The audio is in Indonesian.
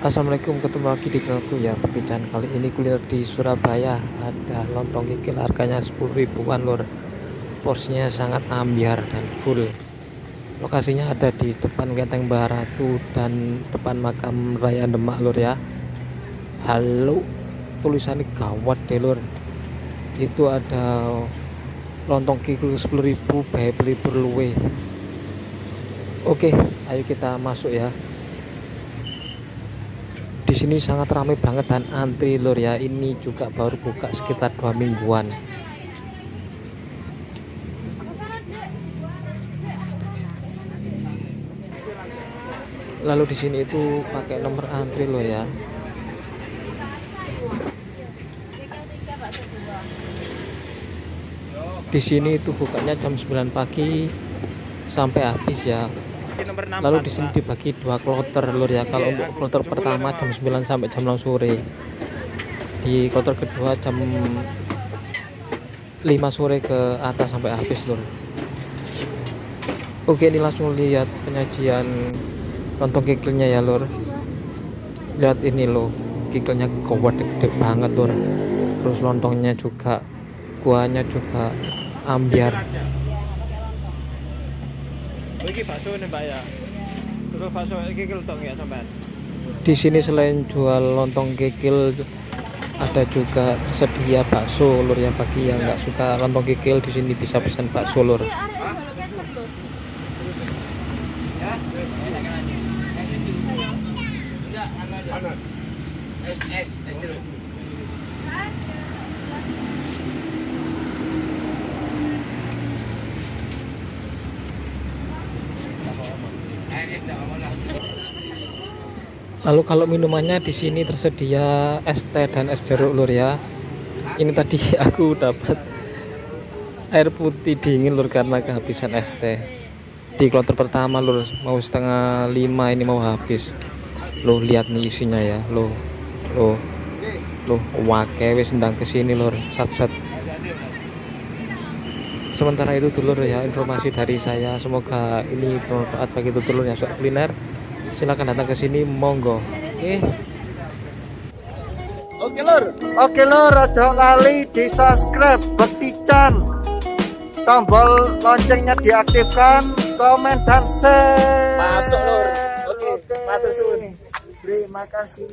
Assalamualaikum, ketemu lagi di channelku ya. Perbincangan kali ini kuliner di Surabaya. Ada lontong kikil, harganya 10 ribuan lur. Porsinya sangat ambiar dan full. Lokasinya ada di depan Kelenteng Baratu dan depan makam Raya Demak lur ya. Halo, tulisannya gawat deh lur. Itu ada lontong kikil 10 ribu, bae beli berluwe. Oke, ayo kita masuk ya. Di sini sangat ramai banget dan antri lur ya. Ini juga baru buka sekitar 2 mingguan. Lalu di sini itu pakai nomor antri lur ya. Di sini itu bukanya jam 9 pagi sampai habis ya. Lalu di sini dibagi 2 kloter lur ya. Kalau untuk kloter pertama jam 9 sampai jam 6 sore. Di kloter kedua jam 5 sore ke atas sampai habis lur. Oke, ini langsung lihat penyajian lontong kikilnya ya lur. Lihat ini loh, kikilnya gawat gede banget lur. Terus lontongnya juga, kuahnya juga ambiar. Iki bakso nih Mbak ya. Terus bakso kikil tok ya sampean. Di sini selain jual lontong kikil, ada juga tersedia bakso lur ya. Bagi yang nggak suka lontong kikil, di sini bisa pesan bakso lur. Lalu kalau minumannya di sini tersedia es teh dan es jeruk lur ya. Ini tadi aku dapat air putih dingin lur karena kehabisan es teh. Di kloter pertama lur, mau setengah 5 ini mau habis. Loh, lihat nih isinya ya. Loh wake wis ndang kesini lur. Sat. Sementara itu dulur ya informasi dari saya. Semoga ini bermanfaat bagi dulur yang suka kuliner. Silakan datang ke sini, monggo. Oke lur, aja lali di subscribe Bekti Chan, tombol loncengnya diaktifkan, komen dan share. Masuk lur. Oke, matur suwun. Terima kasih.